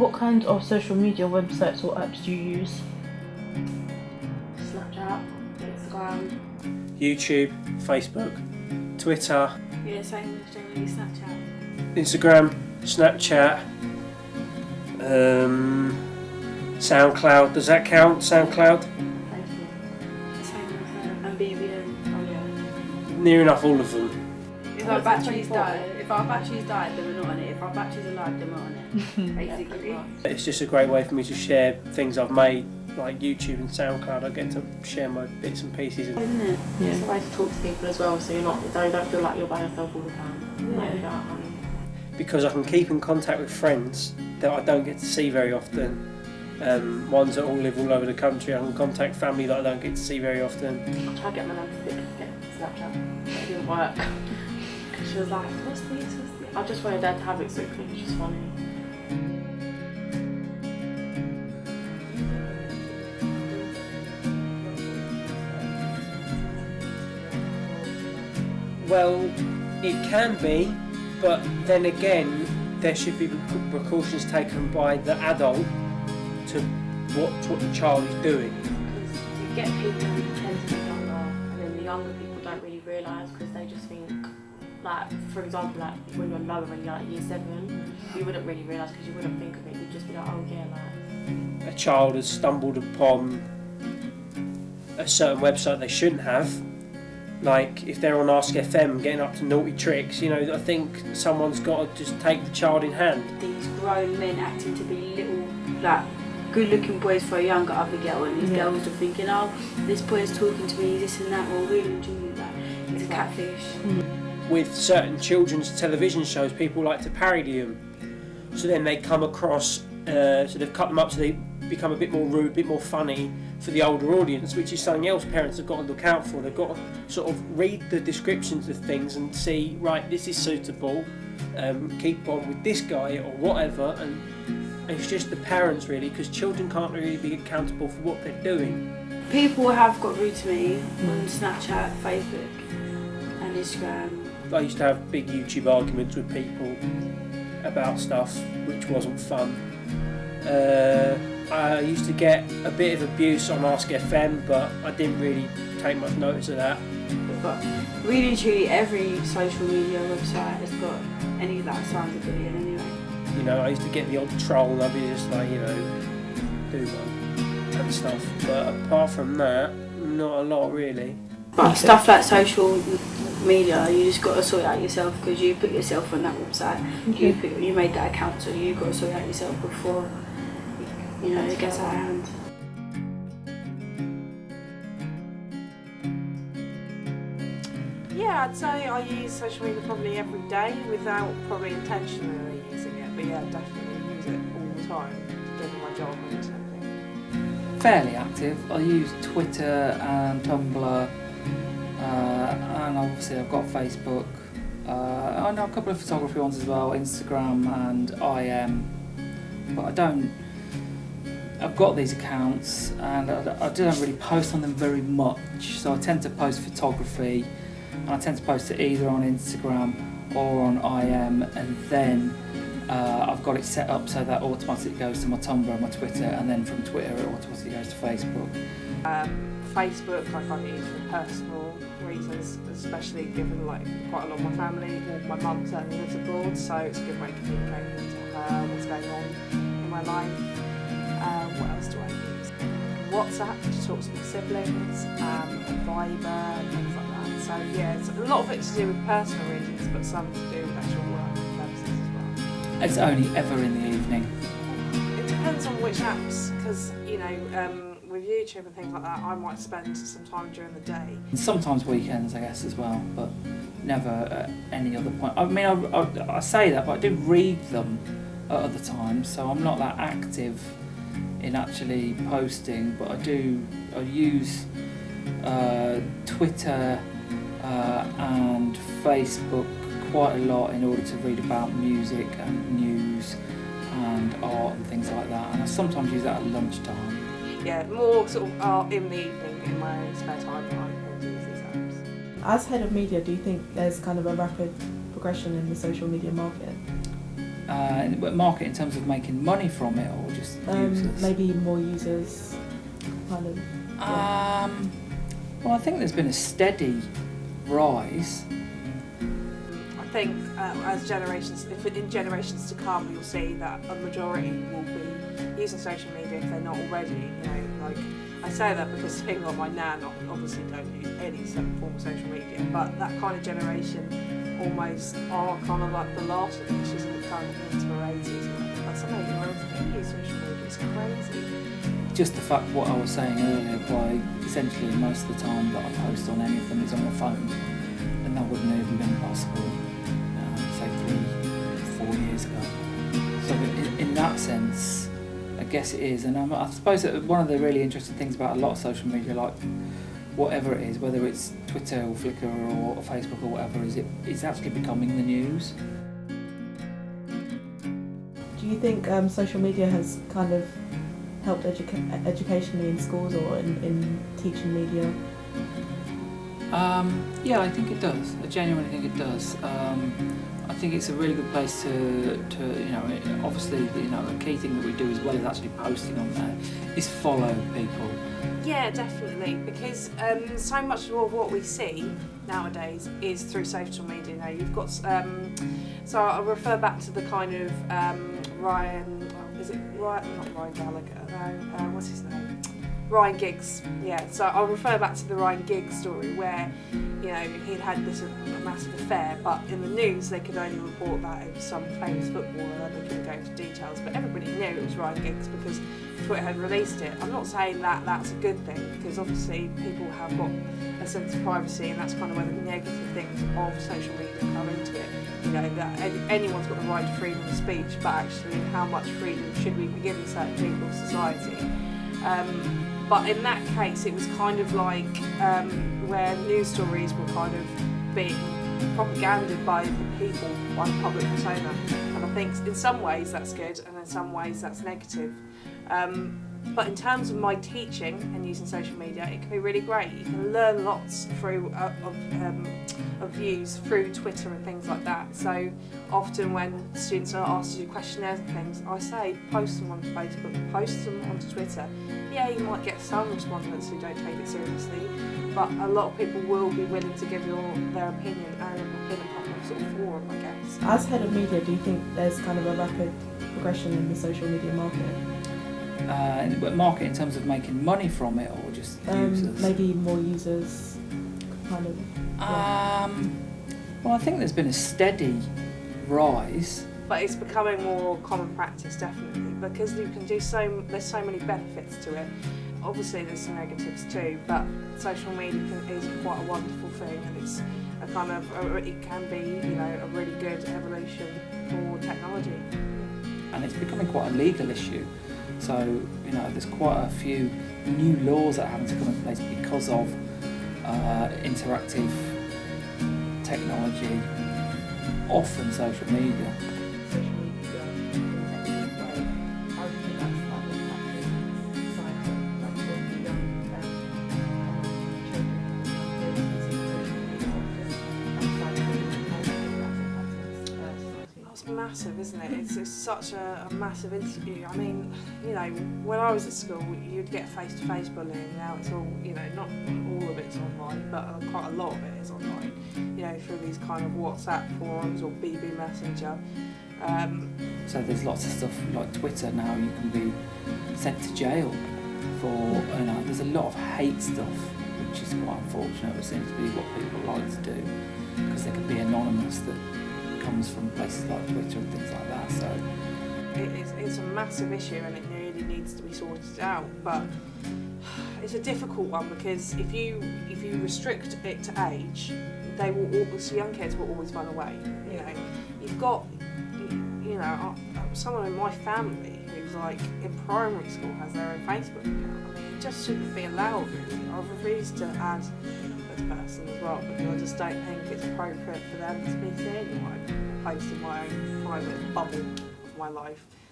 What kinds of social media websites or apps do you use? Snapchat, Instagram, YouTube, Facebook, Twitter. Yeah, same as generally Snapchat. Instagram, Snapchat, SoundCloud. Does that count? SoundCloud? Facebook. Same as and BBM. Oh yeah. Near enough all of them. If our batteries died, then we're not on it. If our batteries are alive, then we're on it. Basically. It's just a great way for me to share things I've made, like YouTube and SoundCloud. I get to share my bits and pieces. Isn't it? Yeah. It's a way to talk to people as well, so you don't feel like you're by yourself all the time. Yeah. Because I can keep in contact with friends that I don't get to see very often. Ones that all live all over the country. I can contact family that I don't get to see very often. I tried to get my nan to get Snapchat. It didn't work. She was like, what's this? I just wanted Dad to have it so quick, it's just funny. Well, it can be, but then again, there should be precautions taken by the adult to watch what the child is doing. Because you get people who tend to be younger, and then the younger people don't really realise because they just think, like, for example, like when you're lower and you're like year 7, you wouldn't really realise because you wouldn't think of it. You'd just be like, oh yeah, like. A child has stumbled upon a certain website they shouldn't have. Like if they're on Ask FM getting up to naughty tricks, you know, I think someone's got to just take the child in hand. These grown men acting to be little, like, good-looking boys for a younger other girl, and these girls are thinking, oh, this boy's talking to me, this and that, or really enjoying that. He's a catfish. With certain children's television shows, people like to parody them. So then they come across, so they've cut them up so they become a bit more rude, a bit more funny for the older audience, which is something else parents have got to look out for. They've got to sort of read the descriptions of things and see, right, this is suitable, keep on with this guy or whatever, and it's just the parents really, because children can't really be accountable for what they're doing. People have got rude to me on Snapchat, Facebook and Instagram. I used to have big YouTube arguments with people about stuff which wasn't fun. I used to get a bit of abuse on Ask FM, but I didn't really take much notice of that. But really and truly every social media website has got any of that sounds a billion anyway. You know, I used to get the odd troll and I'd be just like, you know, do one and stuff. But apart from that, not a lot really. But stuff like social media, you just got to sort it out yourself because you put yourself on that website. You made that account, so you got to sort it out yourself before, you know, it gets out of hand. Yeah, I'd say I use social media probably every day without probably intentionally using it, but yeah, definitely use it all the time, given my job and everything. Fairly active. I use Twitter and Tumblr, and obviously I've got Facebook. I know a couple of photography ones as well, Instagram and IM, but I don't. I've got these accounts and I don't really post on them very much, so I tend to post photography, and I tend to post it either on Instagram or on IM, and then I've got it set up so that automatically goes to my Tumblr and my Twitter, and then from Twitter it automatically goes to Facebook. Facebook I find it used for personal reasons, especially given like quite a lot of my family, or my mum certainly lives abroad, so it's a good way of communicating to her what's going on in my life. What else do I use? WhatsApp to talk to my siblings, Viber and things like that. So yeah, it's a lot of it to do with personal reasons, but some to do with actual work purposes as well. It's only ever in the evening. It depends on which apps, because you know, with YouTube and things like that, I might spend some time during the day. Sometimes weekends, I guess, as well, but never at any other point. I mean, I say that, but I do read them at other times, so I'm not that active in actually posting, but I use Twitter and Facebook quite a lot in order to read about music and news and art and things like that, and I sometimes use that at lunchtime. Yeah, more sort of in the evening in my spare time that I can use these apps. As head of media, do you think there's kind of a rapid progression in the social media market? Market in terms of making money from it, or just users? Maybe more users, kind of. Well, I think there's been a steady rise. I think as in generations to come, you'll see that a majority will be using social media if they're not already. You know, like I say that because people like my nan obviously don't use any form of social media, but that kind of generation almost are kind of like the last of it. She's in the kind of into her 80s. Like some 80-year-olds do use social media. It's crazy. Just the fact what I was saying earlier, by essentially most of the time that I post on anything is on my phone, and that wouldn't have even been possible, say 3-4 years ago. So in that sense, I guess it is, and I suppose that one of the really interesting things about a lot of social media, like whatever it is, whether it's Twitter or Flickr or Facebook or whatever, is it's actually becoming the news. Do you think social media has kind of helped educationally in schools or in teaching media? Yeah, I think it does. I genuinely think it does. I think it's a really good place to you know, obviously, you know, a key thing that we do as well as actually posting on there is follow people. Yeah, definitely, because so much of what we see nowadays is through social media. Now you've got, so I'll refer back to the kind of not Ryan Gallagher, no, what's his name? Ryan Giggs, yeah. So I'll refer back to the Ryan Giggs story where, you know, he'd had this massive affair, but in the news they could only report that it was some famous footballer, they couldn't go into details, but everybody knew it was Ryan Giggs because Twitter had released it. I'm not saying that that's a good thing, because obviously people have got a sense of privacy, and that's kind of where the negative things of social media come into it. You know, that anyone's got the right to freedom of speech, but actually how much freedom should we be giving certain people in society? But in that case, it was kind of like where news stories were kind of being propaganded by the people, by the public persona. And I think in some ways that's good, and in some ways that's negative. But in terms of my teaching and using social media, it can be really great. You can learn lots through of views through Twitter and things like that. So often when students are asked to do questionnaires and things, I say post them onto Facebook, post them onto Twitter. Yeah, you might get some respondents who don't take it seriously, but a lot of people will be willing to give their opinion and in a proper sort of forum, I guess. As head of media, do you think there's kind of a rapid progression in the social media market? Market in terms of making money from it, or just users? Maybe more users, kind of. Yeah. Well, I think there's been a steady rise. But it's becoming more common practice, definitely, because you can do there's so many benefits to it. Obviously there's some negatives too, but social media is quite a wonderful thing, and it's a kind of, it can be, you know, a really good evolution for technology. And it's becoming quite a legal issue. So, you know, there's quite a few new laws that are having to come in place because of interactive technology, often social media. Social media in a negative way. How do you think that's impacting society, like for young That's massive, isn't it? It's such a massive interview. I mean, you know, when I was at school, you'd get face-to-face bullying. Now it's all, you know, not all of it's online, but quite a lot of it is online. You know, through these kind of WhatsApp forums or BB Messenger. So there's lots of stuff like Twitter now. You can be sent to jail for, you know, there's a lot of hate stuff, which is quite unfortunate. It seems to be what people like to do, because they can be anonymous. That comes from places like Twitter and things like that. So it's a massive issue, and it really needs to be sorted out. But it's a difficult one, because if you restrict it to age, they will young kids will always run away. You know, you've got, you know, someone in my family who's like in primary school has their own Facebook account. I mean, it just shouldn't be allowed, really. I've refused to add that person as well, because I just don't think it's appropriate for them to be seeing my post in my own private bubble of my life.